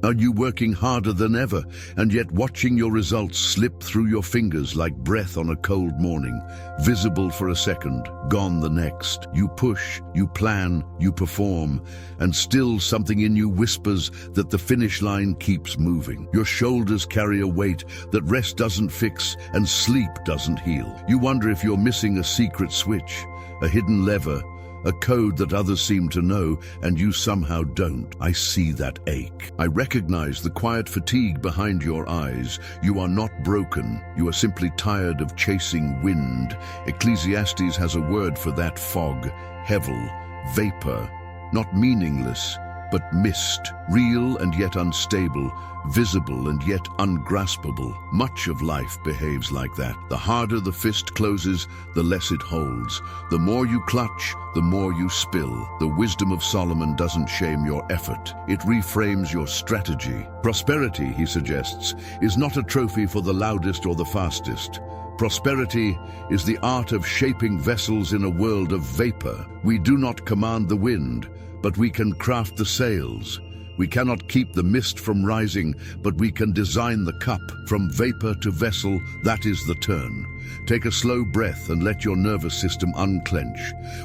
Are you working harder than ever, and yet watching your results slip through your fingers like breath on a cold morning, visible for a second, gone the next? You push, you plan, you perform, and still something in you whispers that the finish line keeps moving. Your shoulders carry a weight that rest doesn't fix and sleep doesn't heal. You wonder if you're missing a secret switch, a hidden lever, a code that others seem to know and you somehow don't. I see that ache. I recognize the quiet fatigue behind your eyes. You are not broken. You are simply tired of chasing wind. Ecclesiastes has a word for that fog, hevel, vapor, not meaningless, but mist, real and yet unstable, visible and yet ungraspable. Much of life behaves like that. The harder the fist closes, the less it holds. The more you clutch, the more you spill. The wisdom of Solomon doesn't shame your effort. It reframes your strategy. Prosperity, he suggests, is not a trophy for the loudest or the fastest. Prosperity is the art of shaping vessels in a world of vapor. We do not command the wind, but we can craft the sails. We cannot keep the mist from rising, but we can design the cup. From vapor to vessel, that is the turn. Take a slow breath and let your nervous system unclench.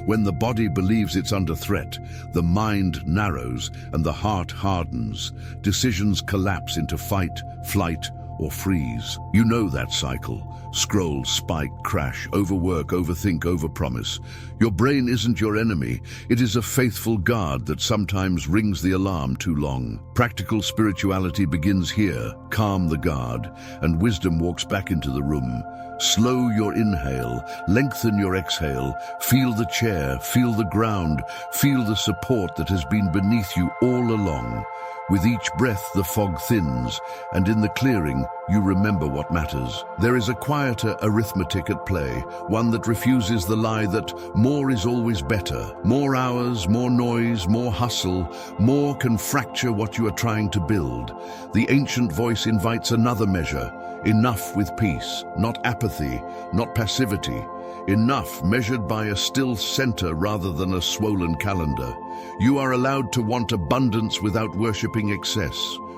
When the body believes it's under threat, the mind narrows and the heart hardens. Decisions collapse into fight, flight, or freeze. You know that cycle. Scroll, spike, crash, overwork, overthink, overpromise. Your brain isn't your enemy. It is a faithful guard that sometimes rings the alarm too long. Practical spirituality begins here. Calm the guard, and wisdom walks back into the room. Slow your inhale, lengthen your exhale. Feel the chair, feel the ground, feel the support that has been beneath you all along. With each breath, the fog thins, and in the clearing, you remember what matters. There is a quieter arithmetic at play, one that refuses the lie that more is always better. More hours, more noise, more hustle, more can fracture what you are trying to build. The ancient voice invites another measure, enough with peace, not apathy, not passivity. Enough measured by a still center rather than a swollen calendar. You are allowed to want abundance without worshipping excess.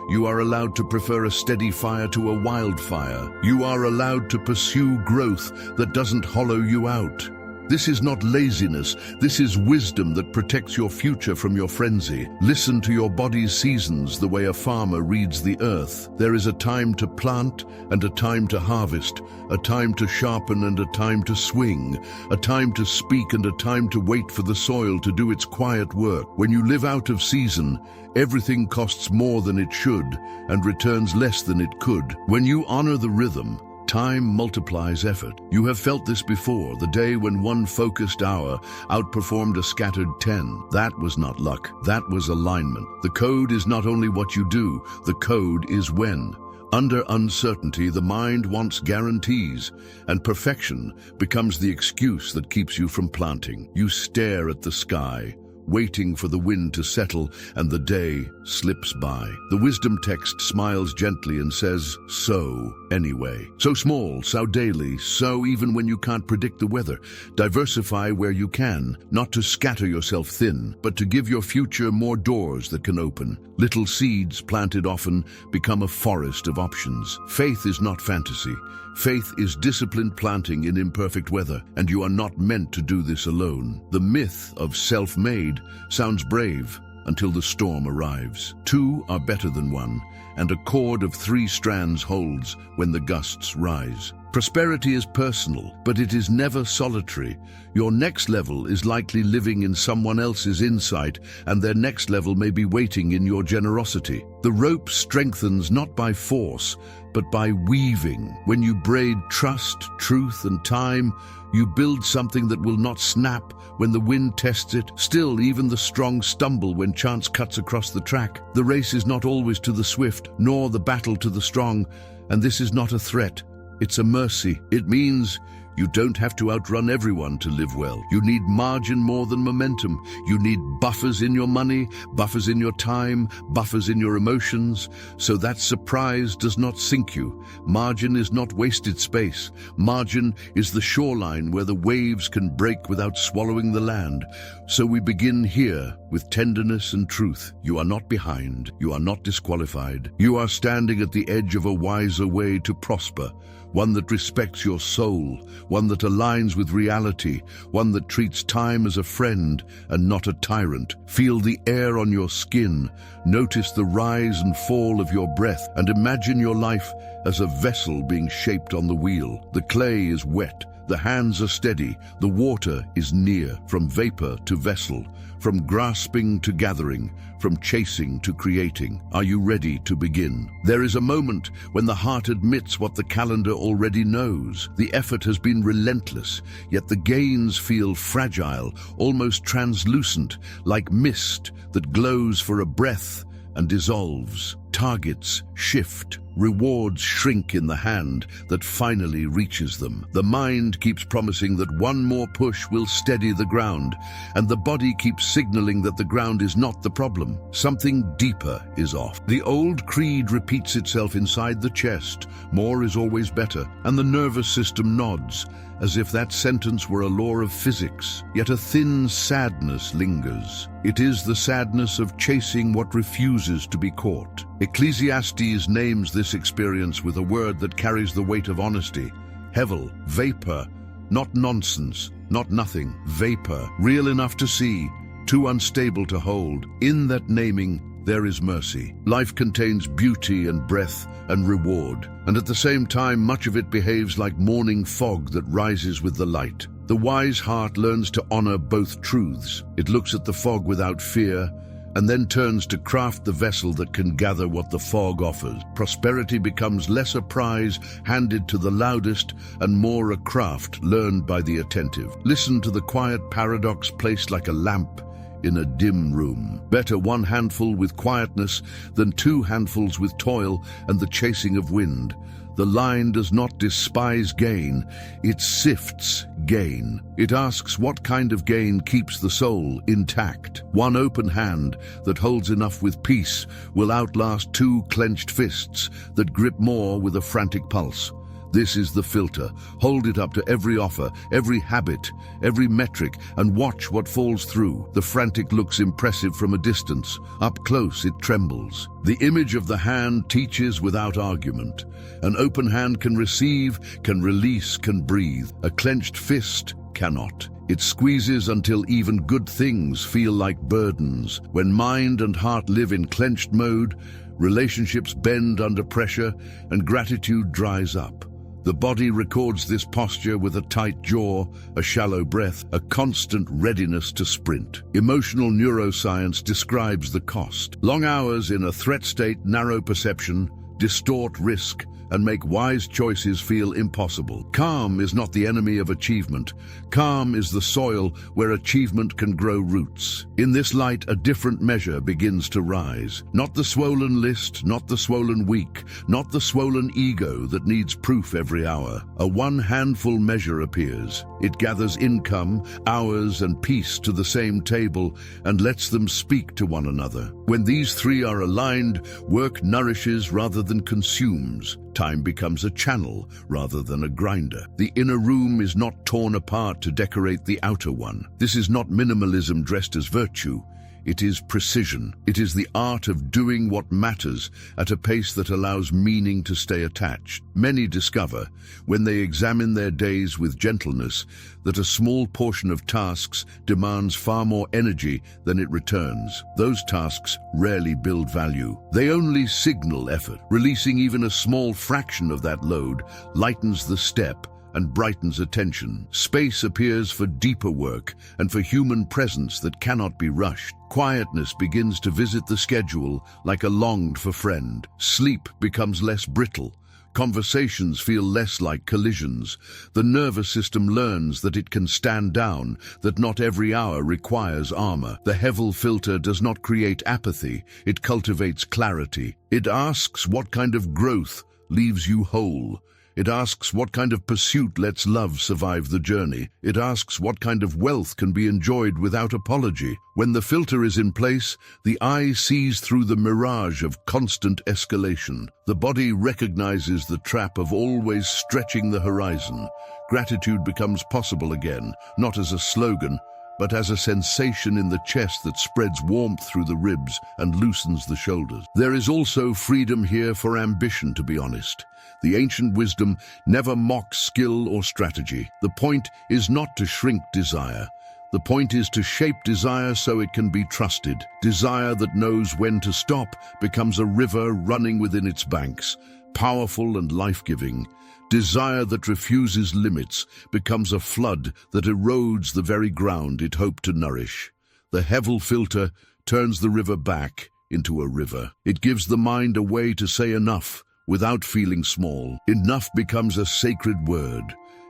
You are allowed to prefer a steady fire to a wildfire. You are allowed to pursue growth that doesn't hollow you out. This is not laziness, this is wisdom that protects your future from your frenzy. Listen to your body's seasons the way a farmer reads the earth. There is a time to plant and a time to harvest, a time to sharpen and a time to swing, a time to speak and a time to wait for the soil to do its quiet work. When you live out of season, everything costs more than it should and returns less than it could. When you honor the rhythm, time multiplies effort. You have felt this before, the day when one focused hour outperformed a scattered 10. That was not luck, that was alignment. The code is not only what you do, the code is when. Under uncertainty, the mind wants guarantees, and perfection becomes the excuse that keeps you from planting. You stare at the sky, waiting for the wind to settle, and the day slips by. The wisdom text smiles gently and says, sow anyway. Sow small, sow daily, sow even when you can't predict the weather. Diversify where you can, not to scatter yourself thin, but to give your future more doors that can open. Little seeds planted often become a forest of options. Faith is not fantasy. Faith is disciplined planting in imperfect weather, and you are not meant to do this alone. The myth of self-made sounds brave until the storm arrives. Two are better than one, and a cord of 3 strands holds when the gusts rise. Prosperity is personal, but it is never solitary. Your next level is likely living in someone else's insight, and their next level may be waiting in your generosity. The rope strengthens not by force, but by weaving. When you braid trust, truth, and time, you build something that will not snap when the wind tests it. Still, even the strong stumble when chance cuts across the track. The race is not always to the swift, nor the battle to the strong, and this is not a threat. It's a mercy. It means You don't have to outrun everyone to live well. You need margin more than momentum. You need buffers in your money, buffers in your time, buffers in your emotions, so that surprise does not sink you. Margin is not wasted space. Margin is the shoreline where the waves can break without swallowing the land. So we begin here with tenderness and truth. You are not behind. You are not disqualified. You are standing at the edge of a wiser way to prosper, one that respects your soul, one that aligns with reality, one that treats time as a friend and not a tyrant. Feel the air on your skin, notice the rise and fall of your breath, and imagine your life as a vessel being shaped on the wheel. The clay is wet, the hands are steady, the water is near, from vapor to vessel, from grasping to gathering, from chasing to creating. Are you ready to begin? There is a moment when the heart admits what the calendar already knows. The effort has been relentless, yet the gains feel fragile, almost translucent, like mist that glows for a breath and dissolves. Targets shift, rewards shrink in the hand that finally reaches them. The mind keeps promising that one more push will steady the ground, and the body keeps signaling that the ground is not the problem. Something deeper is off. The old creed repeats itself inside the chest. More is always better, and the nervous system nods, as if that sentence were a law of physics. Yet a thin sadness lingers. It is the sadness of chasing what refuses to be caught. Ecclesiastes names this experience with a word that carries the weight of honesty: hevel, vapor, not nonsense, not nothing, vapor, real enough to see, too unstable to hold. In that naming, there is mercy. Life contains beauty and breath and reward, and at the same time much of it behaves like morning fog that rises with the light. The wise heart learns to honor both truths. It looks at the fog without fear, and then turns to craft the vessel that can gather what the fog offers. Prosperity becomes less a prize handed to the loudest and more a craft learned by the attentive. Listen to the quiet paradox placed like a lamp in a dim room. Better one handful with quietness than two handfuls with toil and the chasing of wind. The line does not despise gain, it sifts gain. It asks what kind of gain keeps the soul intact. One open hand that holds enough with peace will outlast two clenched fists that grip more with a frantic pulse. This is the filter. Hold it up to every offer, every habit, every metric, and watch what falls through. The frantic looks impressive from a distance. Up close, it trembles. The image of the hand teaches without argument. An open hand can receive, can release, can breathe. A clenched fist cannot. It squeezes until even good things feel like burdens. When mind and heart live in clenched mode, relationships bend under pressure and gratitude dries up. The body records this posture with a tight jaw, a shallow breath, a constant readiness to sprint. Emotional neuroscience describes the cost. Long hours in a threat state narrow perception, distort risk, and make wise choices feel impossible. Calm is not the enemy of achievement. Calm is the soil where achievement can grow roots. In this light, a different measure begins to rise. Not the swollen list, not the swollen week, not the swollen ego that needs proof every hour. A one-handful measure appears. It gathers income, hours, and peace to the same table and lets them speak to one another. When these three are aligned, work nourishes rather than consumes. Time becomes a channel rather than a grinder. The inner room is not torn apart to decorate the outer one. This is not minimalism dressed as virtue. It is precision. It is the art of doing what matters at a pace that allows meaning to stay attached. Many discover, when they examine their days with gentleness, that a small portion of tasks demands far more energy than it returns. Those tasks rarely build value. They only signal effort. Releasing even a small fraction of that load lightens the step and brightens attention. Space appears for deeper work and for human presence that cannot be rushed. Quietness begins to visit the schedule like a longed-for friend. Sleep becomes less brittle. Conversations feel less like collisions. The nervous system learns that it can stand down, that not every hour requires armor. The hevel filter does not create apathy, it cultivates clarity. It asks what kind of growth leaves you whole. It asks what kind of pursuit lets love survive the journey. It asks what kind of wealth can be enjoyed without apology. When the filter is in place, the eye sees through the mirage of constant escalation. The body recognizes the trap of always stretching the horizon. Gratitude becomes possible again, not as a slogan, but as a sensation in the chest that spreads warmth through the ribs and loosens the shoulders. There is also freedom here for ambition, to be honest. The ancient wisdom never mocks skill or strategy. The point is not to shrink desire. The point is to shape desire so it can be trusted. Desire that knows when to stop becomes a river running within its banks, powerful and life-giving. Desire that refuses limits becomes a flood that erodes the very ground it hoped to nourish. The hevel filter turns the river back into a river. It gives the mind a way to say enough without feeling small. Enough becomes a sacred word.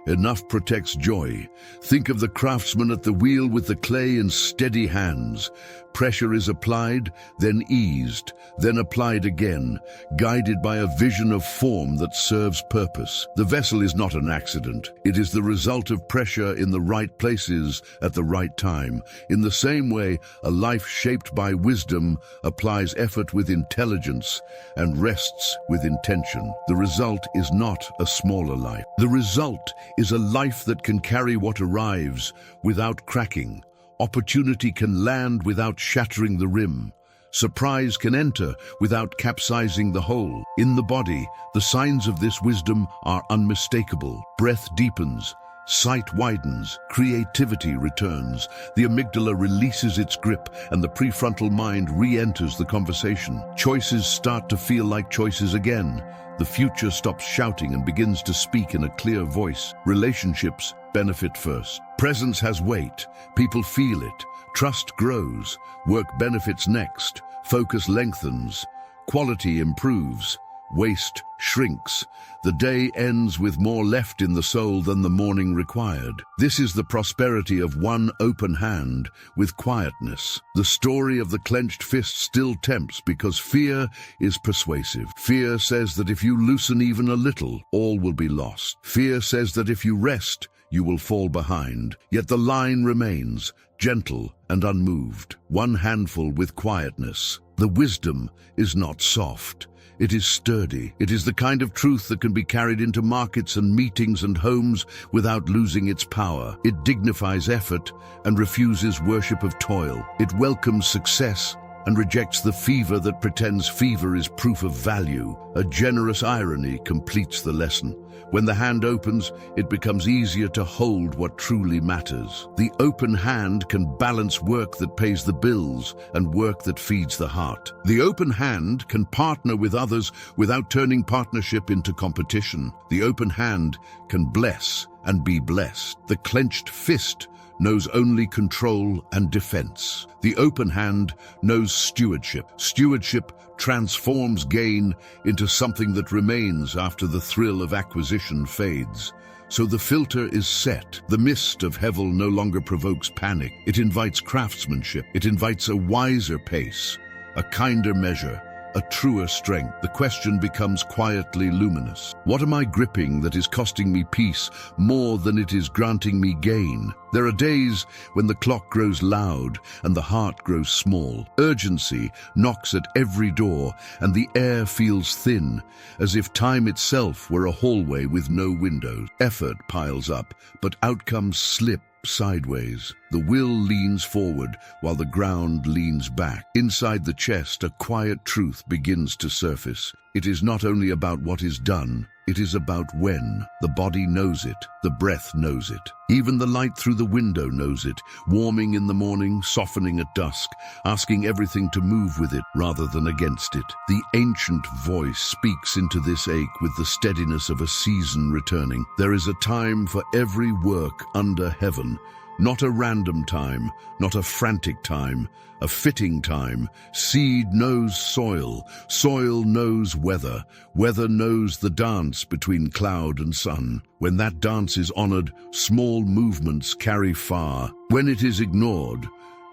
Enough protects joy. Think of the craftsman at the wheel with the clay in steady hands. Pressure is applied, then eased, then applied again, guided by a vision of form that serves purpose. The vessel is not an accident. It is the result of pressure in the right places at the right time. In the same way, a life shaped by wisdom applies effort with intelligence and rests with intention. The result is not a smaller life. The result is a life that can carry what arrives without cracking. Opportunity can land without shattering the rim. Surprise can enter without capsizing the whole. In the body, the signs of this wisdom are unmistakable. Breath deepens, sight widens, creativity returns, the amygdala releases its grip, and the prefrontal mind re-enters the conversation. Choices start to feel like choices again. The future stops shouting and begins to speak in a clear voice. Relationships benefit first. Presence has weight. People feel it. Trust grows. Work benefits next. Focus lengthens. Quality improves. Waste shrinks. The day ends with more left in the soul than the morning required. This is the prosperity of one open hand with quietness. The story of the clenched fist still tempts because fear is persuasive. Fear says that if you loosen even a little, all will be lost. Fear says that if you rest, you will fall behind. Yet the line remains, gentle and unmoved. One handful with quietness. The wisdom is not soft. It is sturdy. It is the kind of truth that can be carried into markets and meetings and homes without losing its power. It dignifies effort and refuses worship of toil. It welcomes success and rejects the fever that pretends fever is proof of value. A generous irony completes the lesson. When the hand opens, it becomes easier to hold what truly matters. The open hand can balance work that pays the bills and work that feeds the heart. The open hand can partner with others without turning partnership into competition. The open hand can bless and be blessed. The clenched fist knows only control and defense. The open hand knows stewardship. Stewardship transforms gain into something that remains after the thrill of acquisition fades. So the filter is set. The mist of hevel no longer provokes panic. It invites craftsmanship. It invites a wiser pace, a kinder measure, a truer strength. The question becomes quietly luminous. What am I gripping that is costing me peace more than it is granting me gain? There are days when the clock grows loud and the heart grows small. Urgency knocks at every door and the air feels thin, as if time itself were a hallway with no windows. Effort piles up, but outcomes slip sideways. The will leans forward while the ground leans back. Inside the chest, a quiet truth begins to surface. It is not only about what is done, it is about when. The body knows it, the breath knows it. Even the light through the window knows it, warming in the morning, softening at dusk, asking everything to move with it rather than against it. The ancient voice speaks into this ache with the steadiness of a season returning. There is a time for every work under heaven, not a random time, not a frantic time, a fitting time. Seed knows soil, soil knows weather, weather knows the dance between cloud and sun. When that dance is honored, small movements carry far. When it is ignored,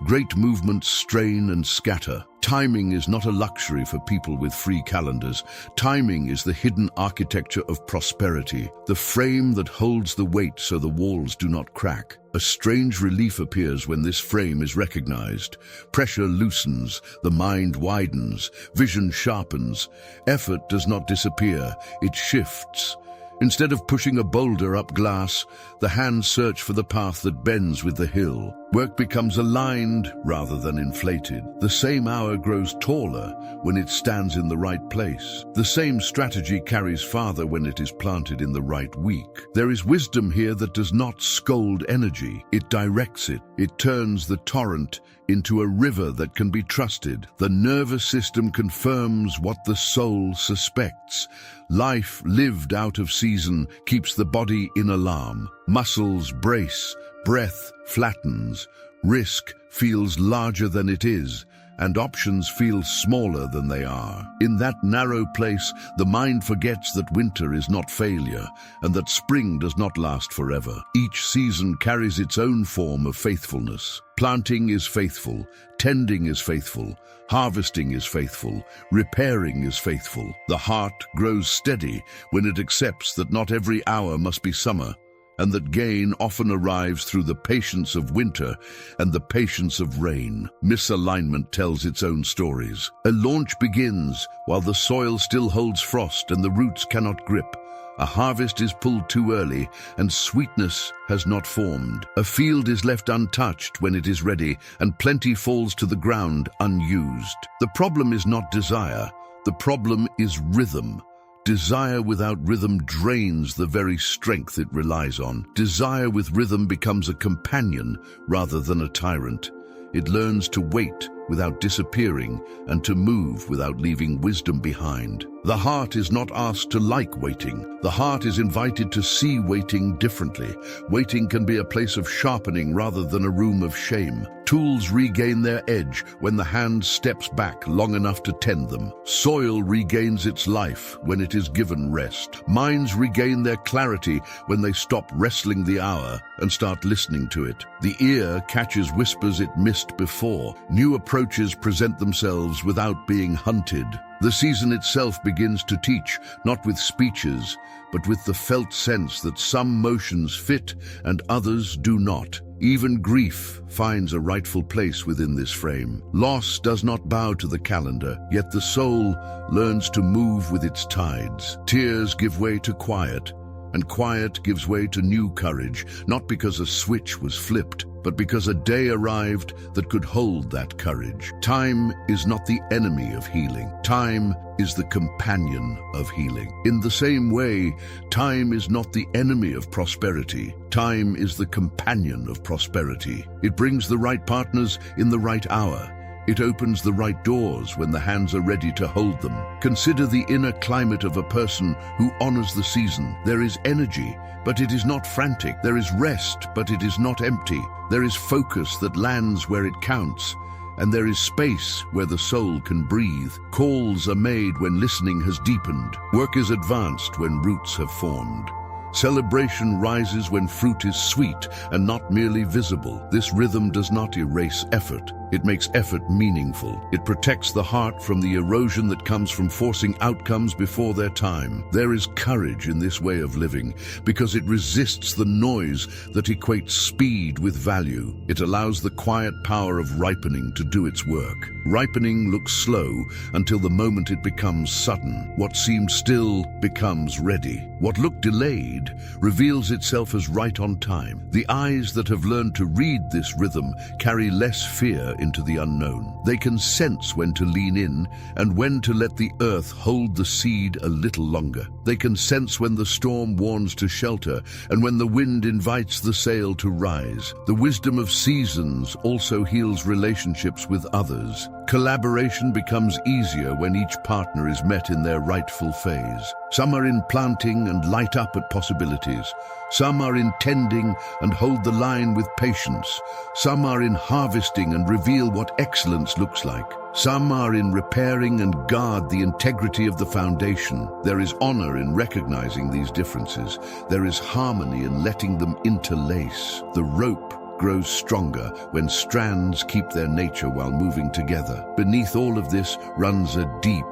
Great movements strain and scatter. Timing is not a luxury for people with free calendars. Timing is the hidden architecture of prosperity, the frame that holds the weight so the walls do not crack. A strange relief appears when this frame is recognized. Pressure loosens, the mind widens, vision sharpens. Effort does not disappear, it shifts. Instead of pushing a boulder up glass, the hands search for the path that bends with the hill. Work becomes aligned rather than inflated. The same hour grows taller when it stands in the right place. The same strategy carries farther when it is planted in the right week. There is wisdom here that does not scold energy. It directs it. It turns the torrent into a river that can be trusted. The nervous system confirms what the soul suspects. Life lived out of season keeps the body in alarm. Muscles brace, breath flattens, risk feels larger than it is, and options feel smaller than they are. In that narrow place, the mind forgets that winter is not failure, and that spring does not last forever. Each season carries its own form of faithfulness. Planting is faithful, tending is faithful, harvesting is faithful, repairing is faithful. The heart grows steady when it accepts that not every hour must be summer, and that gain often arrives through the patience of winter and the patience of rain. Misalignment tells its own stories. A launch begins while the soil still holds frost and the roots cannot grip. A harvest is pulled too early and sweetness has not formed. A field is left untouched when it is ready, and plenty falls to the ground unused. The problem is not desire. The problem is rhythm. Desire without rhythm drains the very strength it relies on. Desire with rhythm becomes a companion rather than a tyrant. It learns to wait without disappearing and to move without leaving wisdom behind. The heart is not asked to like waiting. The heart is invited to see waiting differently. Waiting can be a place of sharpening rather than a room of shame. Tools regain their edge when the hand steps back long enough to tend them. Soil regains its life when it is given rest. Minds regain their clarity when they stop wrestling the hour and start listening to it. The ear catches whispers it missed before. New approaches present themselves without being hunted. The season itself begins to teach, not with speeches, but with the felt sense that some motions fit and others do not. Even grief finds a rightful place within this frame. Loss does not bow to the calendar, yet the soul learns to move with its tides. Tears give way to quiet, and quiet gives way to new courage, not because a switch was flipped, but because a day arrived that could hold that courage. Time is not the enemy of healing. Time is the companion of healing. In the same way, time is not the enemy of prosperity. Time is the companion of prosperity. It brings the right partners in the right hour. It opens the right doors when the hands are ready to hold them. Consider the inner climate of a person who honors the season. There is energy, but it is not frantic. There is rest, but it is not empty. There is focus that lands where it counts, and there is space where the soul can breathe. Calls are made when listening has deepened. Work is advanced when roots have formed. Celebration rises when fruit is sweet and not merely visible. This rhythm does not erase effort. It makes effort meaningful. It protects the heart from the erosion that comes from forcing outcomes before their time. There is courage in this way of living because it resists the noise that equates speed with value. It allows the quiet power of ripening to do its work. Ripening looks slow until the moment it becomes sudden. What seemed still becomes ready. What looked delayed reveals itself as right on time. The eyes that have learned to read this rhythm carry less fear into the unknown. They can sense when to lean in and when to let the earth hold the seed a little longer. They can sense when the storm warns to shelter and when the wind invites the sail to rise. The wisdom of seasons also heals relationships with others. Collaboration becomes easier when each partner is met in their rightful phase. Some are in planting and light up at possibilities. Some are in tending and hold the line with patience. Some are in harvesting and reveal what excellence looks like. Some are in repairing and guard the integrity of the foundation. There is honor in recognizing these differences. There is harmony in letting them interlace. The rope grows stronger when strands keep their nature while moving together. Beneath all of this runs a deep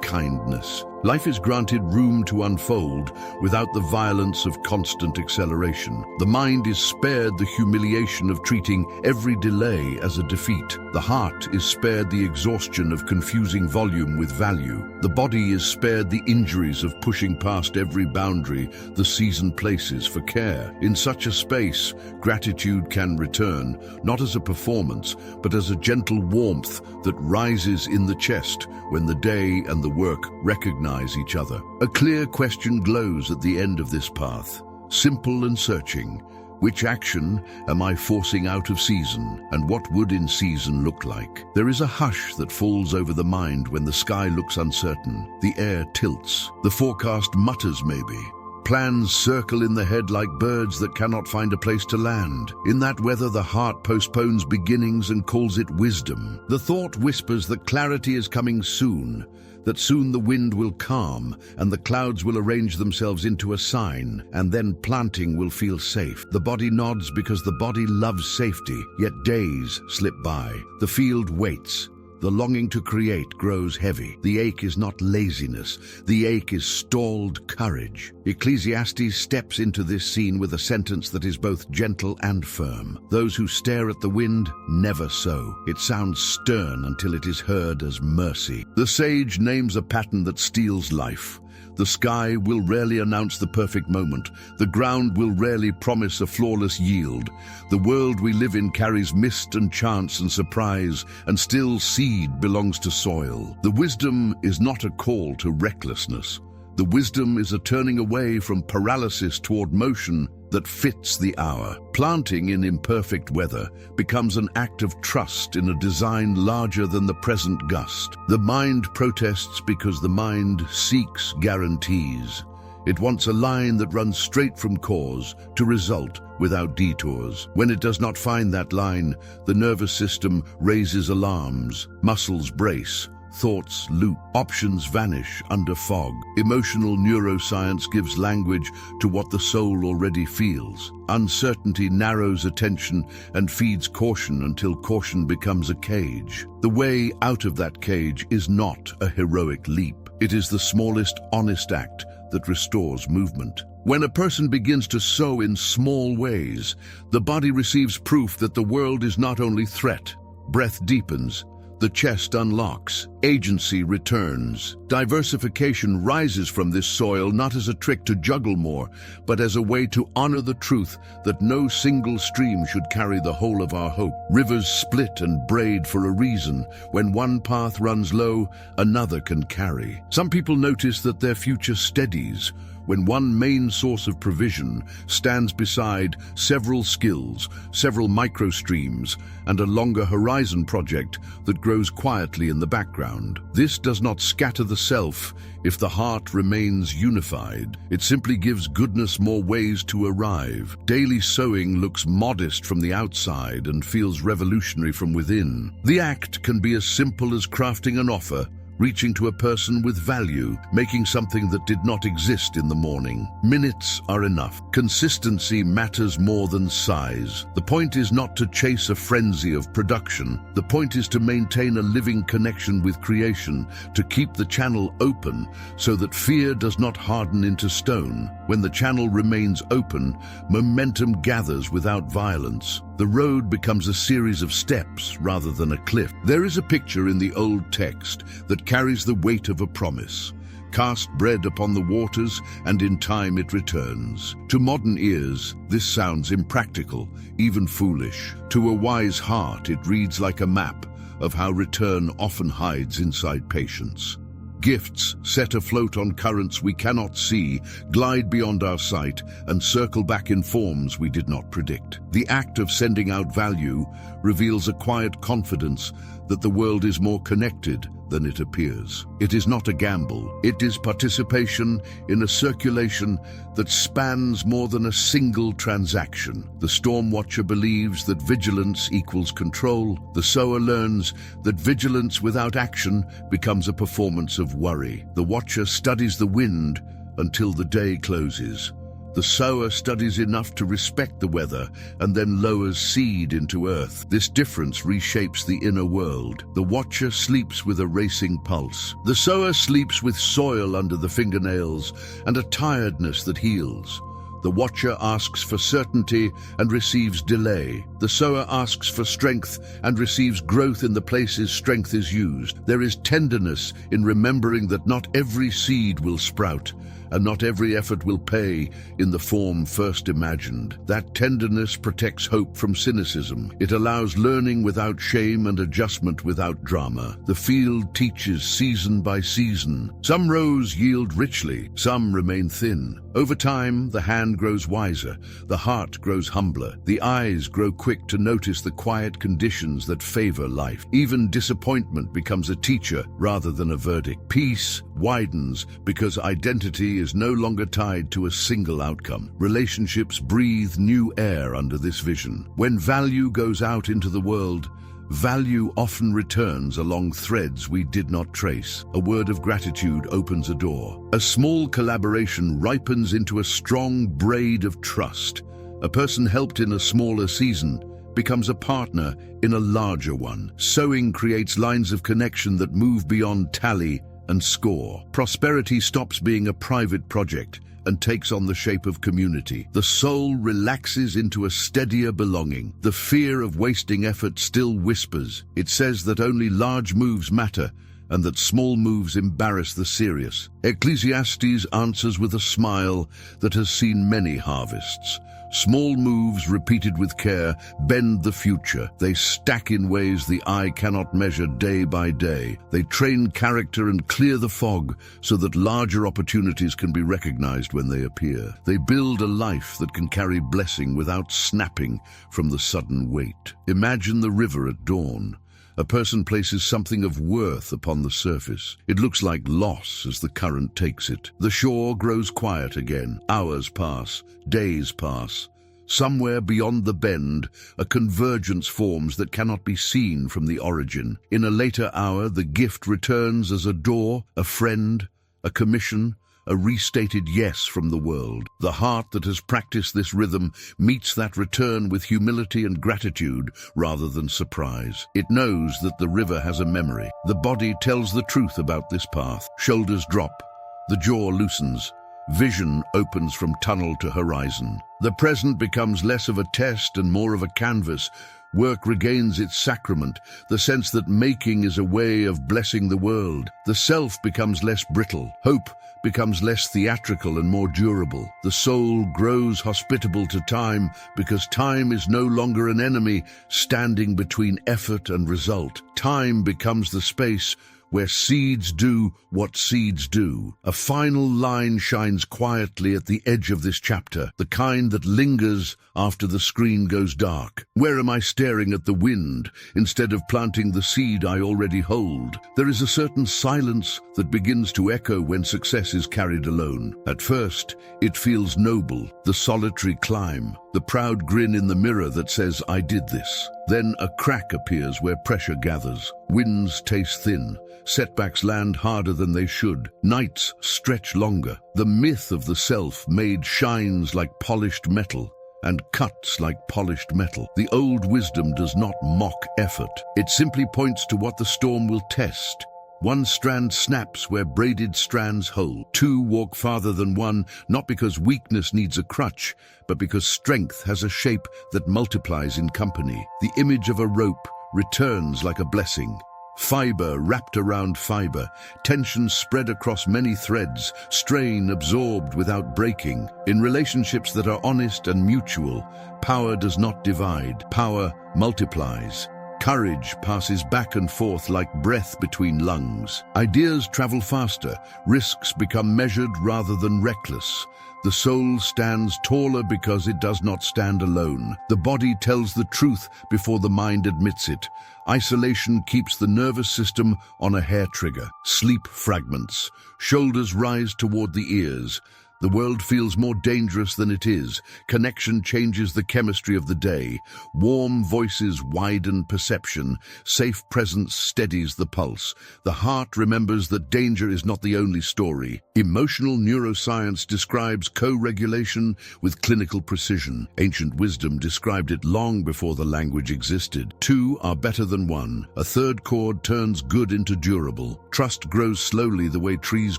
kindness. Life is granted room to unfold without the violence of constant acceleration. The mind is spared the humiliation of treating every delay as a defeat. The heart is spared the exhaustion of confusing volume with value. The body is spared the injuries of pushing past every boundary the season places for care. In such a space, gratitude can return, not as a performance, but as a gentle warmth that rises in the chest when the day and the work recognize each other. A clear question glows at the end of this path, simple and searching. Which action am I forcing out of season, and what would in season look like? There is a hush that falls over the mind when the sky looks uncertain. The air tilts. The forecast mutters maybe. Plans circle in the head like birds that cannot find a place to land. In that weather, the heart postpones beginnings and calls it wisdom. The thought whispers that clarity is coming soon, that soon the wind will calm and the clouds will arrange themselves into a sign, and then planting will feel safe. The body nods because the body loves safety, yet days slip by. The field waits. The longing to create grows heavy. The ache is not laziness. The ache is stalled courage. Ecclesiastes steps into this scene with a sentence that is both gentle and firm. Those who stare at the wind never sow. It sounds stern until it is heard as mercy. The sage names a pattern that steals life. The sky will rarely announce the perfect moment. The ground will rarely promise a flawless yield. The world we live in carries mist and chance and surprise, and still seed belongs to soil. The wisdom is not a call to recklessness. The wisdom is a turning away from paralysis toward motion that fits the hour. Planting in imperfect weather becomes an act of trust in a design larger than the present gust. The mind protests because the mind seeks guarantees. It wants a line that runs straight from cause to result without detours. When it does not find that line, the nervous system raises alarms, muscles brace, thoughts loop, options vanish under fog. Emotional neuroscience gives language to what the soul already feels. Uncertainty narrows attention and feeds caution until caution becomes a cage. The way out of that cage is not a heroic leap. It is the smallest honest act that restores movement. When a person begins to sow in small ways, the body receives proof that the world is not only threat. Breath deepens. The chest unlocks, agency returns. Diversification rises from this soil not as a trick to juggle more, but as a way to honor the truth that no single stream should carry the whole of our hope. Rivers split and braid for a reason. When one path runs low, another can carry. Some people notice that their future steadies when one main source of provision stands beside several skills, several microstreams, and a longer horizon project that grows quietly in the background. This does not scatter the self if the heart remains unified. It simply gives goodness more ways to arrive. Daily sowing looks modest from the outside and feels revolutionary from within. The act can be as simple as crafting an offer, reaching to a person with value, making something that did not exist in the morning. Minutes are enough. Consistency matters more than size. The point is not to chase a frenzy of production. The point is to maintain a living connection with creation, to keep the channel open so that fear does not harden into stone. When the channel remains open, momentum gathers without violence. The road becomes a series of steps rather than a cliff. There is a picture in the old text that carries the weight of a promise. Cast bread upon the waters, and in time it returns. To modern ears, this sounds impractical, even foolish. To a wise heart, it reads like a map of how return often hides inside patience. Gifts set afloat on currents we cannot see, glide beyond our sight, and circle back in forms we did not predict. The act of sending out value reveals a quiet confidence that the world is more connected than it appears. It is not a gamble. It is participation in a circulation that spans more than a single transaction. The storm watcher believes that vigilance equals control. The sower learns that vigilance without action becomes a performance of worry. The watcher studies the wind until the day closes. The sower studies enough to respect the weather and then lowers seed into earth. This difference reshapes the inner world. The watcher sleeps with a racing pulse. The sower sleeps with soil under the fingernails and a tiredness that heals. The watcher asks for certainty and receives delay. The sower asks for strength and receives growth in the places strength is used. There is tenderness in remembering that not every seed will sprout, and not every effort will pay in the form first imagined. That tenderness protects hope from cynicism. It allows learning without shame and adjustment without drama. The field teaches season by season. Some rows yield richly, some remain thin. Over time, the hand grows wiser, the heart grows humbler, the eyes grow quick to notice the quiet conditions that favor life. Even disappointment becomes a teacher rather than a verdict. Peace widens because identity is no longer tied to a single outcome. Relationships breathe new air under this vision. When value goes out into the world, value often returns along threads we did not trace. A word of gratitude opens a door. A small collaboration ripens into a strong braid of trust. A person helped in a smaller season becomes a partner in a larger one. Sowing creates lines of connection that move beyond tally and score. Prosperity stops being a private project and takes on the shape of community. The soul relaxes into a steadier belonging. The fear of wasting effort still whispers. It says that only large moves matter and that small moves embarrass the serious. Ecclesiastes answers with a smile that has seen many harvests. Small moves repeated with care bend the future. They stack in ways the eye cannot measure day by day. They train character and clear the fog so that larger opportunities can be recognized when they appear. They build a life that can carry blessing without snapping from the sudden weight. Imagine the river at dawn. A person places something of worth upon the surface. It looks like loss as the current takes it. The shore grows quiet again. Hours pass, days pass. Somewhere beyond the bend, a convergence forms that cannot be seen from the origin. In a later hour, the gift returns as a door, a friend, a commission, a restated yes from the world. The heart that has practiced this rhythm meets that return with humility and gratitude rather than surprise. It knows that the river has a memory. The body tells the truth about this path. Shoulders drop. The jaw loosens. Vision opens from tunnel to horizon. The present becomes less of a test and more of a canvas. Work regains its sacrament, the sense that making is a way of blessing the world. The self becomes less brittle. Hope becomes less theatrical and more durable. The soul grows hospitable to time because time is no longer an enemy standing between effort and result. Time becomes the space where seeds do what seeds do. A final line shines quietly at the edge of this chapter, the kind that lingers after the screen goes dark. Where am I staring at the wind instead of planting the seed I already hold? There is a certain silence that begins to echo when success is carried alone. At first, it feels noble, the solitary climb, the proud grin in the mirror that says, I did this. Then a crack appears where pressure gathers. Winds taste thin. Setbacks land harder than they should. Nights stretch longer. The myth of the self-made shines like polished metal and cuts like polished metal. The old wisdom does not mock effort. It simply points to what the storm will test. One strand snaps where braided strands hold. Two walk farther than one, not because weakness needs a crutch, but because strength has a shape that multiplies in company. The image of a rope returns like a blessing. Fiber wrapped around fiber, tension spread across many threads, strain absorbed without breaking. In relationships that are honest and mutual, power does not divide, power multiplies. Courage passes back and forth like breath between lungs. Ideas travel faster, risks become measured rather than reckless. The soul stands taller because it does not stand alone. The body tells the truth before the mind admits it. Isolation keeps the nervous system on a hair trigger. Sleep fragments. Shoulders rise toward the ears. The world feels more dangerous than it is. Connection changes the chemistry of the day. Warm voices widen perception. Safe presence steadies the pulse. The heart remembers that danger is not the only story. Emotional neuroscience describes co-regulation with clinical precision. Ancient wisdom described it long before the language existed. Two are better than one. A third chord turns good into durable. Trust grows slowly the way trees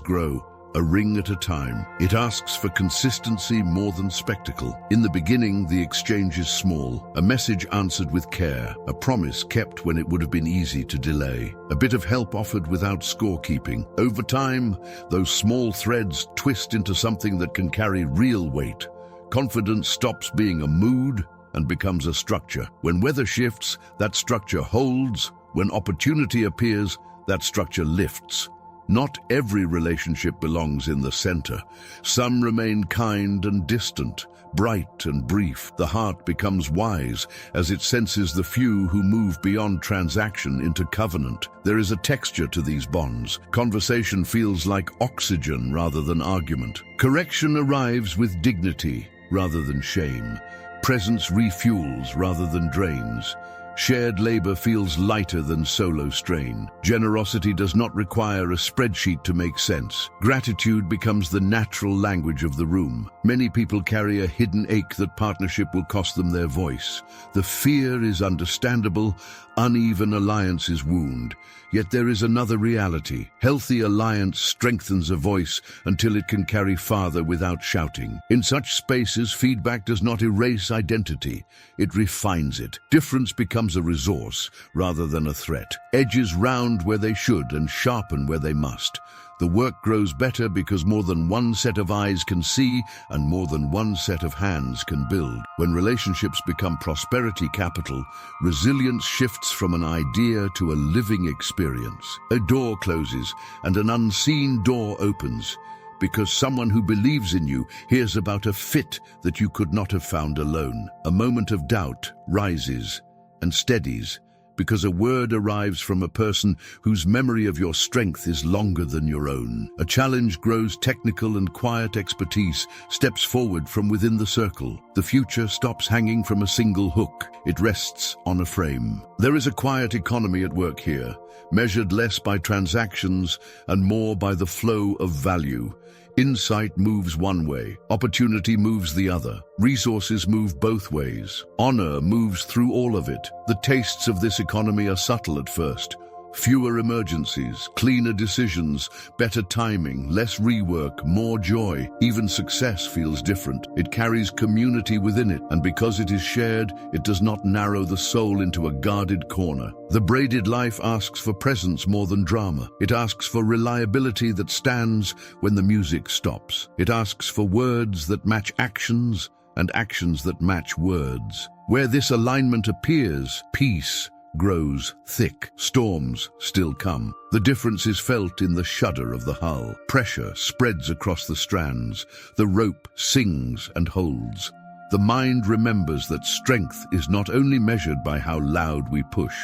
grow, a ring at a time. It asks for consistency more than spectacle. In the beginning, the exchange is small, a message answered with care, a promise kept when it would have been easy to delay, a bit of help offered without scorekeeping. Over time, those small threads twist into something that can carry real weight. Confidence stops being a mood and becomes a structure. When weather shifts, that structure holds. When opportunity appears, that structure lifts. Not every relationship belongs in the center. Some remain kind and distant, bright and brief. The heart becomes wise as it senses the few who move beyond transaction into covenant. There is a texture to these bonds. Conversation feels like oxygen rather than argument. Correction arrives with dignity rather than shame. Presence refuels rather than drains. Shared labor feels lighter than solo strain. Generosity does not require a spreadsheet to make sense. Gratitude becomes the natural language of the room. Many people carry a hidden ache that partnership will cost them their voice. The fear is understandable, uneven alliances wound. Yet there is another reality. Healthy alliance strengthens a voice until it can carry farther without shouting. In such spaces, feedback does not erase identity. It refines it. Difference becomes a resource rather than a threat. Edges round where they should and sharpen where they must. The work grows better because more than one set of eyes can see and more than one set of hands can build. When relationships become prosperity capital, resilience shifts from an idea to a living experience. A door closes and an unseen door opens because someone who believes in you hears about a fit that you could not have found alone. A moment of doubt rises and steadies because a word arrives from a person whose memory of your strength is longer than your own. A challenge grows technical and quiet expertise steps forward from within the circle. The future stops hanging from a single hook. It rests on a frame. There is a quiet economy at work here, measured less by transactions and more by the flow of value. Insight moves one way, opportunity moves the other, resources move both ways. Honor moves through all of it. The tastes of this economy are subtle at first. Fewer emergencies, cleaner decisions, better timing, less rework, more joy. Even success feels different. It carries community within it, and because it is shared, it does not narrow the soul into a guarded corner. The braided life asks for presence more than drama. It asks for reliability that stands when the music stops. It asks for words that match actions and actions that match words. Where this alignment appears, peace grows thick. Storms still come. The difference is felt in the shudder of the hull. Pressure spreads across the strands. The rope sings and holds. The mind remembers that strength is not only measured by how loud we push,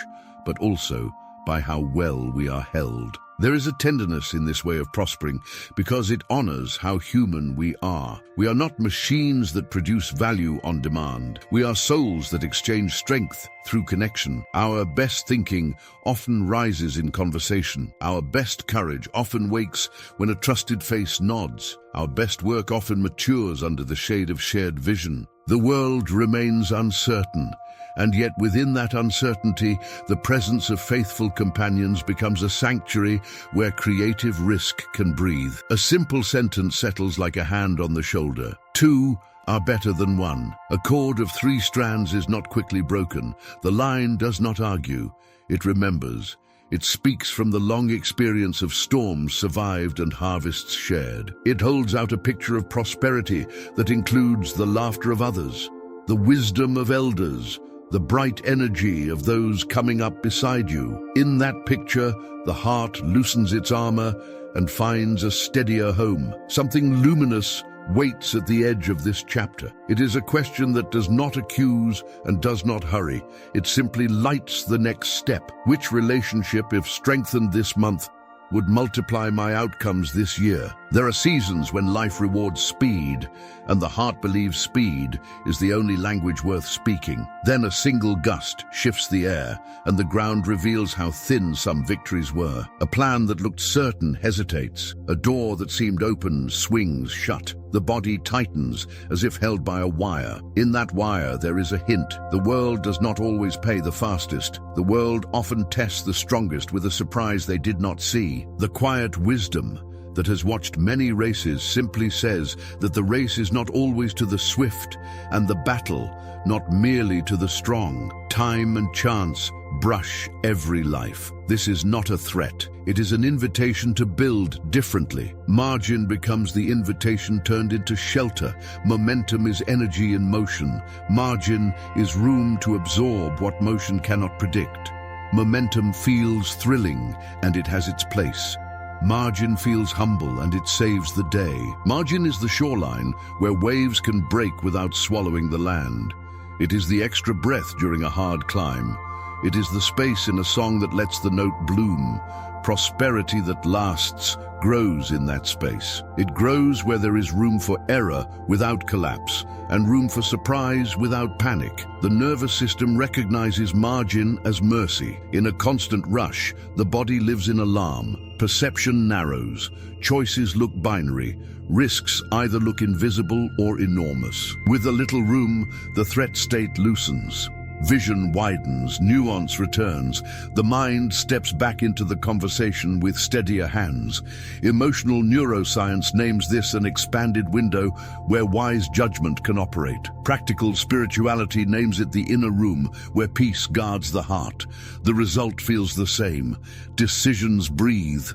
but also by how well we are held. There is a tenderness in this way of prospering because it honors how human we are. We are not machines that produce value on demand. We are souls that exchange strength through connection. Our best thinking often rises in conversation. Our best courage often wakes when a trusted face nods. Our best work often matures under the shade of shared vision. The world remains uncertain, and yet within that uncertainty, the presence of faithful companions becomes a sanctuary where creative risk can breathe. A simple sentence settles like a hand on the shoulder. Two are better than one. A cord of 3 strands is not quickly broken. The line does not argue. It remembers. It speaks from the long experience of storms survived and harvests shared. It holds out a picture of prosperity that includes the laughter of others, the wisdom of elders, the bright energy of those coming up beside you. In that picture, the heart loosens its armor and finds a steadier home. Something luminous waits at the edge of this chapter. It is a question that does not accuse and does not hurry. It simply lights the next step. Which relationship, if strengthened this month, would multiply my outcomes this year. There are seasons when life rewards speed, and the heart believes speed is the only language worth speaking. Then a single gust shifts the air, and the ground reveals how thin some victories were. A plan that looked certain hesitates. A door that seemed open swings shut. The body tightens as if held by a wire. In that wire there is a hint. The world does not always pay the fastest. The world often tests the strongest with a surprise they did not see. The quiet wisdom that has watched many races simply says that the race is not always to the swift, and the battle not merely to the strong. Time and chance brush every life. This is not a threat. It is an invitation to build differently. Margin becomes the invitation turned into shelter. Momentum is energy in motion. Margin is room to absorb what motion cannot predict. Momentum feels thrilling, and it has its place. Margin feels humble, and it saves the day. Margin is the shoreline where waves can break without swallowing the land. It is the extra breath during a hard climb. It is the space in a song that lets the note bloom. Prosperity that lasts grows in that space. It grows where there is room for error without collapse, and room for surprise without panic. The nervous system recognizes margin as mercy. In a constant rush, the body lives in alarm. Perception narrows. Choices look binary. Risks either look invisible or enormous. With a little room, the threat state loosens. Vision widens, nuance returns. The mind steps back into the conversation with steadier hands. Emotional neuroscience names this an expanded window where wise judgment can operate. Practical spirituality names it the inner room where peace guards the heart. The result feels the same. Decisions breathe.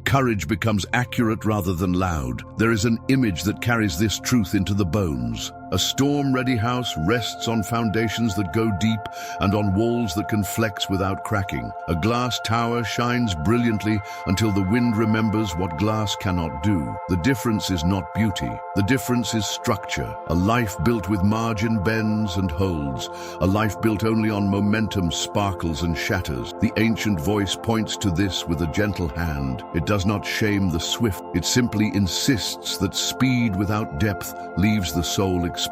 Courage becomes accurate rather than loud. There is an image that carries this truth into the bones. A storm-ready house rests on foundations that go deep and on walls that can flex without cracking. A glass tower shines brilliantly until the wind remembers what glass cannot do. The difference is not beauty. The difference is structure. A life built with margin bends and holds. A life built only on momentum sparkles and shatters. The ancient voice points to this with a gentle hand. It does not shame the swift. It simply insists that speed without depth leaves the soul exposed.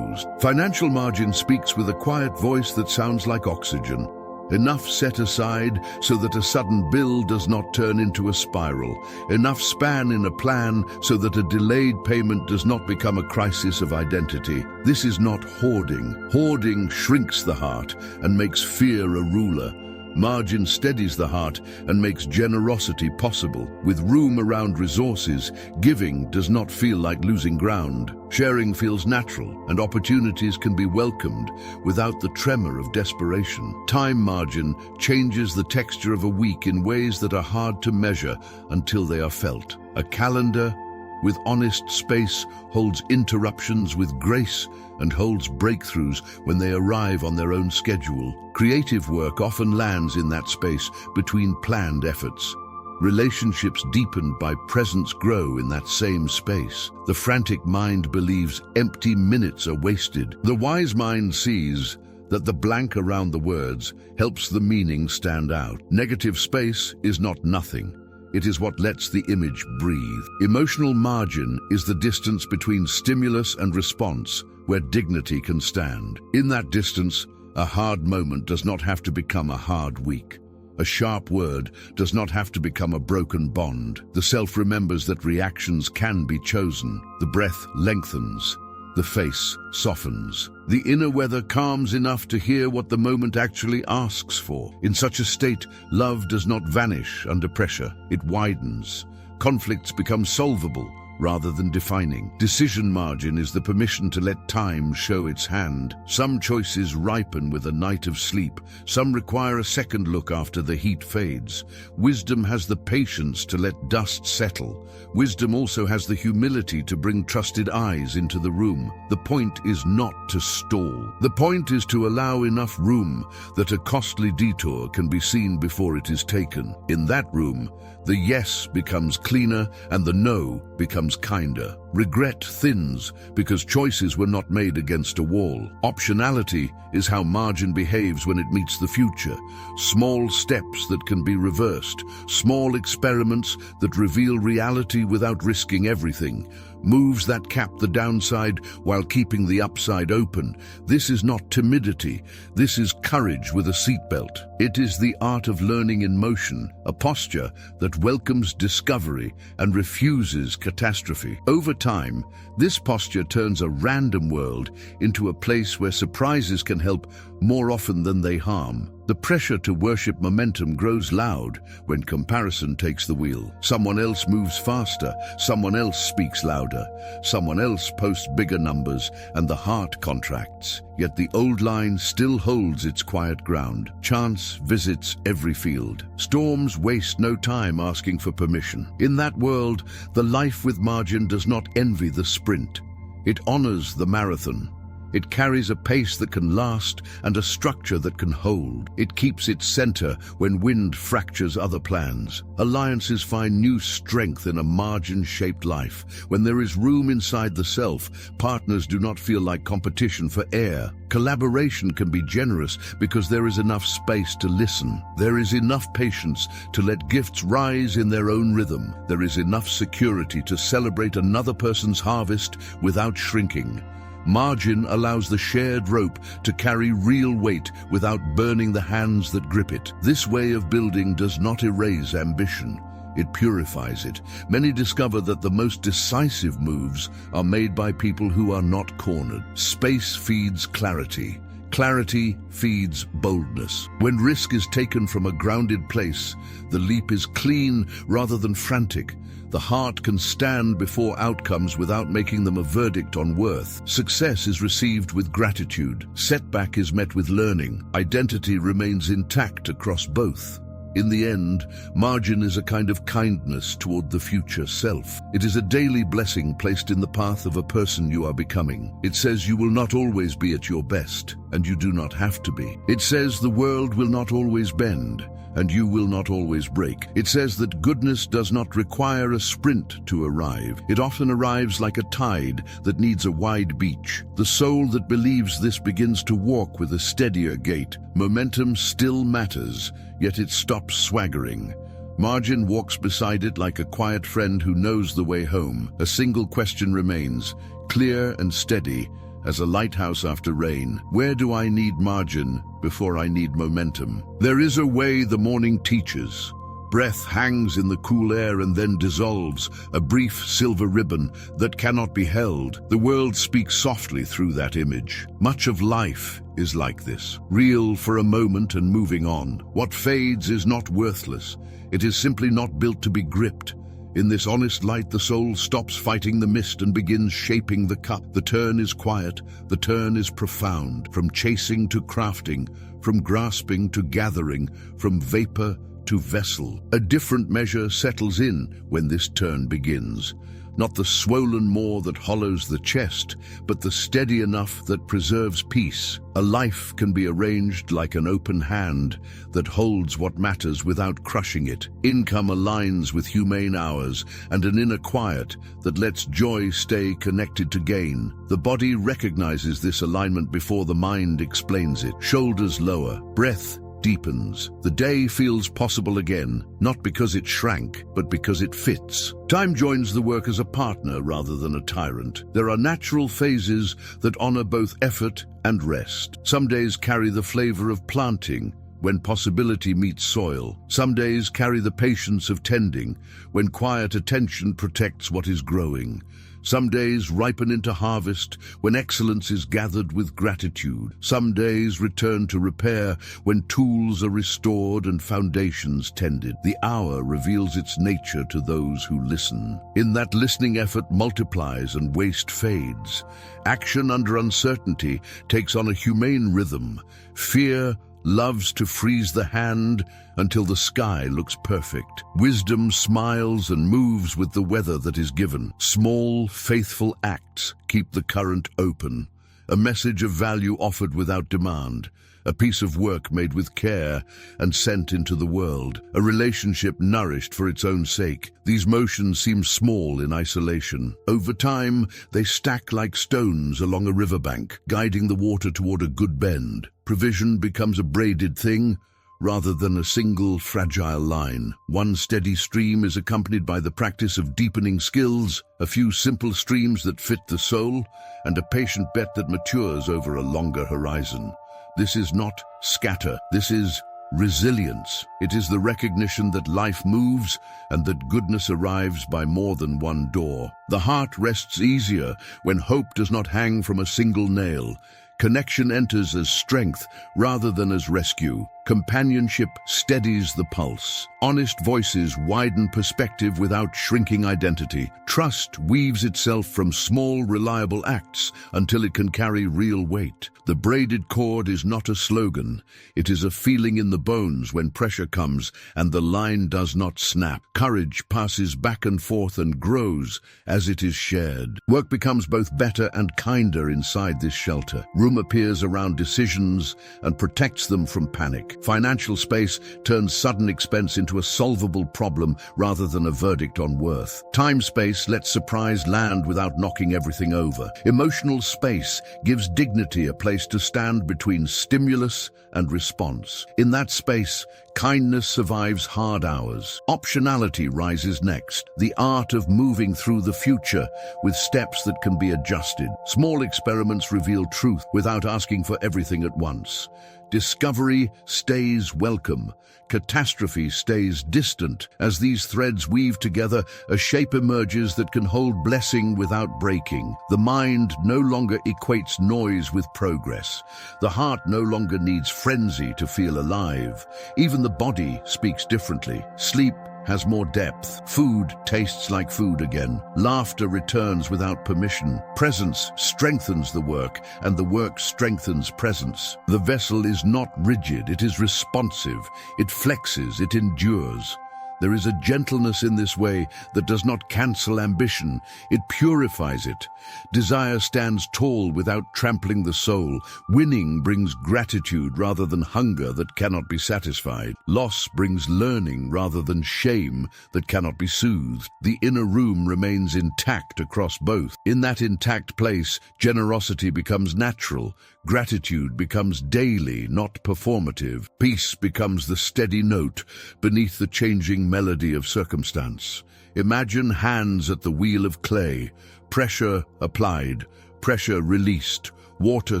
Financial margin speaks with a quiet voice that sounds like oxygen. Enough set aside so that a sudden bill does not turn into a spiral. Enough span in a plan so that a delayed payment does not become a crisis of identity. This is not hoarding. Hoarding shrinks the heart and makes fear a ruler. Margin steadies the heart and makes generosity possible. With room around resources, giving does not feel like losing ground. Sharing feels natural, and opportunities can be welcomed without the tremor of desperation. Time margin changes the texture of a week in ways that are hard to measure until they are felt. A calendar with honest space holds interruptions with grace and holds breakthroughs when they arrive on their own schedule. Creative work often lands in that space between planned efforts. Relationships deepened by presence grow in that same space. The frantic mind believes empty minutes are wasted. The wise mind sees that the blank around the words helps the meaning stand out. Negative space is not nothing. It is what lets the image breathe. Emotional margin is the distance between stimulus and response, where dignity can stand. In that distance, a hard moment does not have to become a hard week. A sharp word does not have to become a broken bond. The self remembers that reactions can be chosen. The breath lengthens. The face softens. The inner weather calms enough to hear what the moment actually asks for. In such a state, love does not vanish under pressure. It widens. Conflicts become solvable rather than defining. Decision margin is the permission to let time show its hand. Some choices ripen with a night of sleep. Some require a second look after the heat fades. Wisdom has the patience to let dust settle. Wisdom also has the humility to bring trusted eyes into the room. The point is not to stall. The point is to allow enough room that a costly detour can be seen before it is taken. In that room, the yes becomes cleaner and the no becomes kinder. Regret thins because choices were not made against a wall. Optionality is how margin behaves when it meets the future. Small steps that can be reversed, small experiments that reveal reality without risking everything, moves that cap the downside while keeping the upside open. This is not timidity, this is courage with a seatbelt. It is the art of learning in motion, a posture that welcomes discovery and refuses catastrophe. Over time, this posture turns a random world into a place where surprises can help more often than they harm. The pressure to worship momentum grows loud when comparison takes the wheel. Someone else moves faster, someone else speaks louder, someone else posts bigger numbers, and the heart contracts. Yet the old line still holds its quiet ground. Chance visits every field. Storms waste no time asking for permission. In that world, the life with margin does not envy the sprint. It honors the marathon. It carries a pace that can last and a structure that can hold. It keeps its center when wind fractures other plans. Alliances find new strength in a margin-shaped life. When there is room inside the self, partners do not feel like competition for air. Collaboration can be generous because there is enough space to listen. There is enough patience to let gifts rise in their own rhythm. There is enough security to celebrate another person's harvest without shrinking. Margin allows the shared rope to carry real weight without burning the hands that grip it. This way of building does not erase ambition. It purifies it. Many discover that the most decisive moves are made by people who are not cornered. Space feeds clarity. Clarity feeds boldness. When risk is taken from a grounded place, the leap is clean rather than frantic. The heart can stand before outcomes without making them a verdict on worth. Success is received with gratitude. Setback is met with learning. Identity remains intact across both. In the end, margin is a kind of kindness toward the future self. It is a daily blessing placed in the path of a person you are becoming. It says you will not always be at your best, and you do not have to be. It says the world will not always bend, and you will not always break. It says that goodness does not require a sprint to arrive. It often arrives like a tide that needs a wide beach. The soul that believes this begins to walk with a steadier gait. Momentum still matters, yet it stops swaggering. Margin walks beside it like a quiet friend who knows the way home. A single question remains, clear and steady, as a lighthouse after rain. Where do I need margin before I need momentum? There is a way the morning teaches. Breath hangs in the cool air and then dissolves, a brief silver ribbon that cannot be held. The world speaks softly through that image. Much of life is like this, real for a moment and moving on. What fades is not worthless. It is simply not built to be gripped. In this honest light, the soul stops fighting the mist and begins shaping the cup. The turn is quiet, the turn is profound. From chasing to crafting, from grasping to gathering, from vapor to vessel. A different measure settles in when this turn begins. Not the swollen maw that hollows the chest, but the steady enough that preserves peace. A life can be arranged like an open hand that holds what matters without crushing it. Income aligns with humane hours, and an inner quiet that lets joy stay connected to gain. The body recognizes this alignment before the mind explains it. Shoulders lower, breath deepens. The day feels possible again, not because it shrank, but because it fits. Time joins the work as a partner rather than a tyrant. There are natural phases that honor both effort and rest. Some days carry the flavor of planting, when possibility meets soil. Some days carry the patience of tending, when quiet attention protects what is growing. Some days ripen into harvest when excellence is gathered with gratitude. Some days return to repair when tools are restored and foundations tended. The hour reveals its nature to those who listen. In that listening, effort multiplies and waste fades. Action under uncertainty takes on a humane rhythm. Fear loves to freeze the hand until the sky looks perfect. Wisdom smiles and moves with the weather that is given. Small, faithful acts keep the current open, a message of value offered without demand, a piece of work made with care and sent into the world, a relationship nourished for its own sake. These motions seem small in isolation. Over time, they stack like stones along a riverbank, guiding the water toward a good bend. Provision becomes a braided thing, rather than a single fragile line. One steady stream is accompanied by the practice of deepening skills, a few simple streams that fit the soul, and a patient bet that matures over a longer horizon. This is not scatter, this is resilience. It is the recognition that life moves and that goodness arrives by more than one door. The heart rests easier when hope does not hang from a single nail. Connection enters as strength rather than as rescue. Companionship steadies the pulse. Honest voices widen perspective without shrinking identity. Trust weaves itself from small, reliable acts until it can carry real weight. The braided cord is not a slogan. It is a feeling in the bones when pressure comes and the line does not snap. Courage passes back and forth and grows as it is shared. Work becomes both better and kinder inside this shelter. Room appears around decisions and protects them from panic. Financial space turns sudden expense into a solvable problem rather than a verdict on worth. Time space lets surprise land without knocking everything over. Emotional space gives dignity a place to stand between stimulus and response. In that space, kindness survives hard hours. Optionality rises next, the art of moving through the future with steps that can be adjusted. Small experiments reveal truth without asking for everything at once. Discovery stays welcome. Catastrophe stays distant. As these threads weave together, a shape emerges that can hold blessing without breaking. The mind no longer equates noise with progress. The heart no longer needs frenzy to feel alive. Even the body speaks differently. Sleep has more depth. Food tastes like food again. Laughter returns without permission. Presence strengthens the work, and the work strengthens presence. The vessel is not rigid, it is responsive. It flexes, it endures. There is a gentleness in this way that does not cancel ambition. It purifies it. Desire stands tall without trampling the soul. Winning brings gratitude rather than hunger that cannot be satisfied. Loss brings learning rather than shame that cannot be soothed. The inner room remains intact across both. In that intact place, generosity becomes natural. Gratitude becomes daily, not performative. Peace becomes the steady note beneath the changing melody of circumstance. Imagine hands at the wheel of clay, pressure applied, pressure released, water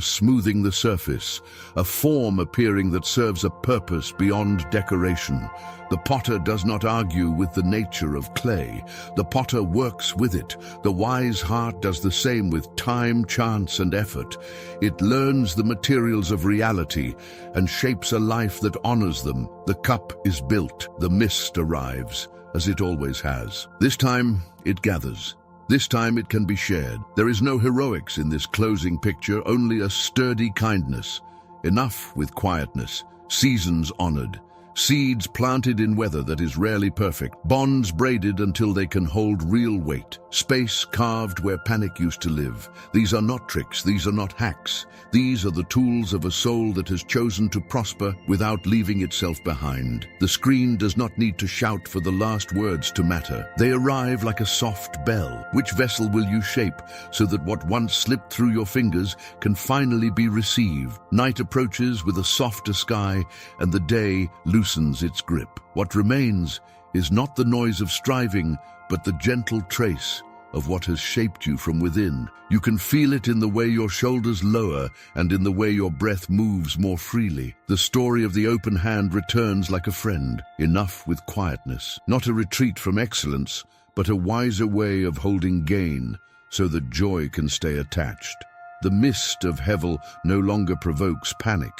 smoothing the surface, a form appearing that serves a purpose beyond decoration. The potter does not argue with the nature of clay. The potter works with it. The wise heart does the same with time, chance, and effort. It learns the materials of reality and shapes a life that honors them. The cup is built. The mist arrives, as it always has. This time, it gathers. This time it can be shared. There is no heroics in this closing picture, only a sturdy kindness. Enough with quietness, seasons honored, seeds planted in weather that is rarely perfect, bonds braided until they can hold real weight, space carved where panic used to live. These are not tricks, these are not hacks. These are the tools of a soul that has chosen to prosper without leaving itself behind. The screen does not need to shout for the last words to matter. They arrive like a soft bell. Which vessel will you shape so that what once slipped through your fingers can finally be received? Night approaches with a softer sky, and the day loosens its grip. What remains is not the noise of striving, but the gentle trace of what has shaped you from within. You can feel it in the way your shoulders lower and in the way your breath moves more freely. The story of the open hand returns like a friend. Enough with quietness. Not a retreat from excellence, but a wiser way of holding gain so that joy can stay attached. The mist of hevel no longer provokes panic.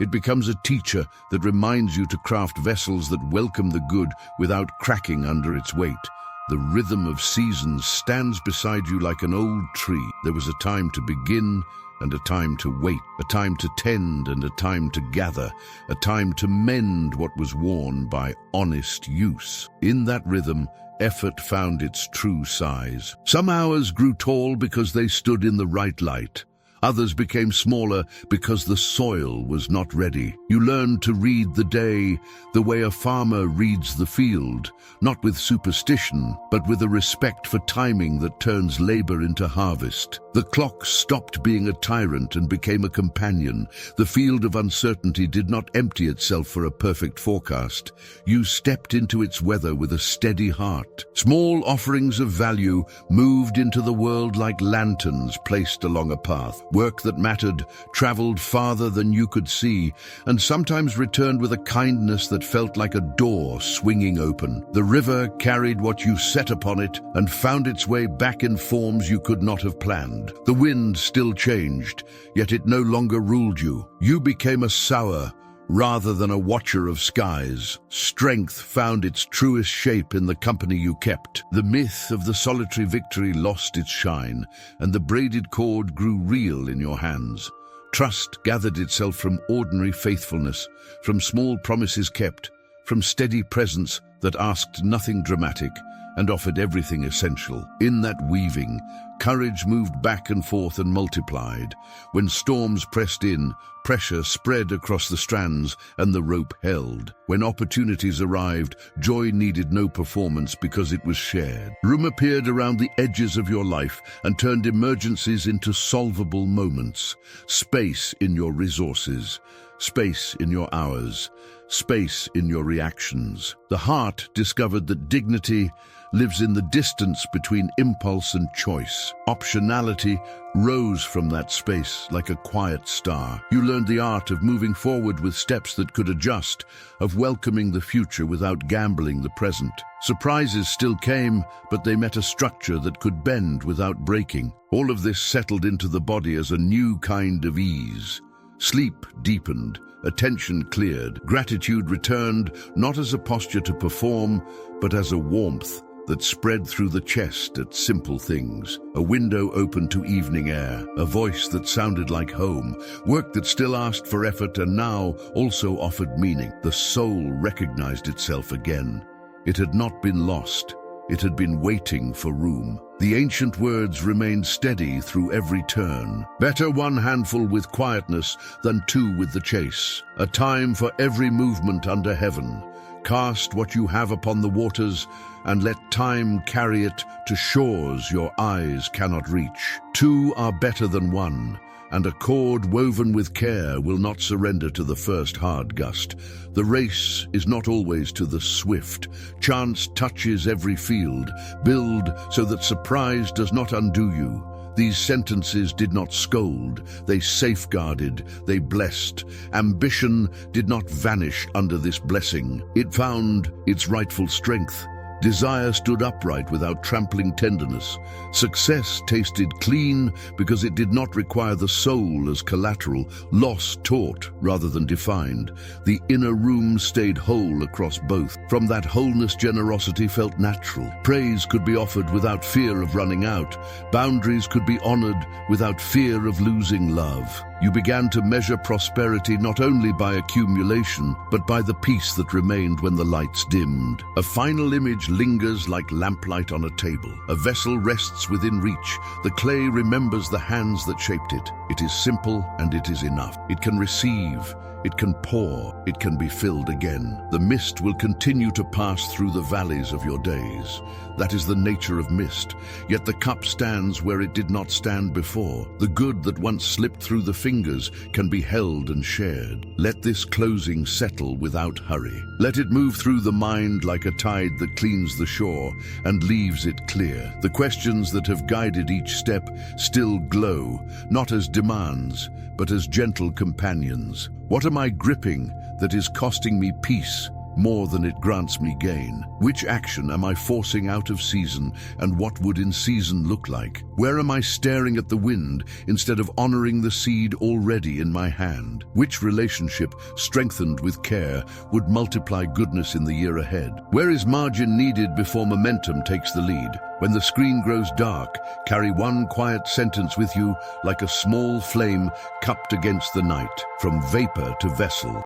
It becomes a teacher that reminds you to craft vessels that welcome the good without cracking under its weight. The rhythm of seasons stands beside you like an old tree. There was a time to begin and a time to wait, a time to tend and a time to gather, a time to mend what was worn by honest use. In that rhythm, effort found its true size. Some hours grew tall because they stood in the right light. Others became smaller because the soil was not ready. You learned to read the day the way a farmer reads the field, not with superstition, but with a respect for timing that turns labor into harvest. The clock stopped being a tyrant and became a companion. The field of uncertainty did not empty itself for a perfect forecast. You stepped into its weather with a steady heart. Small offerings of value moved into the world like lanterns placed along a path. Work that mattered traveled farther than you could see, and sometimes returned with a kindness that felt like a door swinging open. The river carried what you set upon it and found its way back in forms you could not have planned. The wind still changed, yet it no longer ruled you. You became a sower rather than a watcher of skies. Strength found its truest shape in the company you kept. The myth of the solitary victory lost its shine, and the braided cord grew real in your hands. Trust gathered itself from ordinary faithfulness, from small promises kept, from steady presence that asked nothing dramatic and offered everything essential. In that weaving, courage moved back and forth and multiplied. When storms pressed in, pressure spread across the strands and the rope held. When opportunities arrived, joy needed no performance because it was shared. Room appeared around the edges of your life and turned emergencies into solvable moments. Space in your resources, space in your hours, space in your reactions. The heart discovered that dignity lives in the distance between impulse and choice. Optionality rose from that space like a quiet star. You learned the art of moving forward with steps that could adjust, of welcoming the future without gambling the present. Surprises still came, but they met a structure that could bend without breaking. All of this settled into the body as a new kind of ease. Sleep deepened, attention cleared, gratitude returned, not as a posture to perform, but as a warmth that spread through the chest at simple things. A window opened to evening air, a voice that sounded like home, work that still asked for effort and now also offered meaning. The soul recognized itself again. It had not been lost. It had been waiting for room. The ancient words remained steady through every turn. Better one handful with quietness than two with the chase. A time for every movement under heaven. Cast what you have upon the waters, and let time carry it to shores your eyes cannot reach. Two are better than one, and a cord woven with care will not surrender to the first hard gust. The race is not always to the swift. Chance touches every field. Build so that surprise does not undo you. These sentences did not scold, they safeguarded, they blessed. Ambition did not vanish under this blessing. It found its rightful strength. Desire stood upright without trampling tenderness. Success tasted clean because it did not require the soul as collateral. Loss taught rather than defined. The inner room stayed whole across both. From that wholeness, generosity felt natural. Praise could be offered without fear of running out. Boundaries could be honored without fear of losing love. You began to measure prosperity not only by accumulation, but by the peace that remained when the lights dimmed. A final image lingers like lamplight on a table. A vessel rests within reach. The clay remembers the hands that shaped it. It is simple and it is enough. It can receive. It can pour, it can be filled again. The mist will continue to pass through the valleys of your days. That is the nature of mist, yet the cup stands where it did not stand before. The good that once slipped through the fingers can be held and shared. Let this closing settle without hurry. Let it move through the mind like a tide that cleans the shore and leaves it clear. The questions that have guided each step still glow, not as demands, but as gentle companions. What am I gripping that is costing me peace more than it grants me gain? Which action am I forcing out of season, and what would in season look like? Where am I staring at the wind instead of honoring the seed already in my hand? Which relationship, strengthened with care, would multiply goodness in the year ahead? Where is margin needed before momentum takes the lead? When the screen grows dark, carry one quiet sentence with you like a small flame cupped against the night, from vapor to vessel.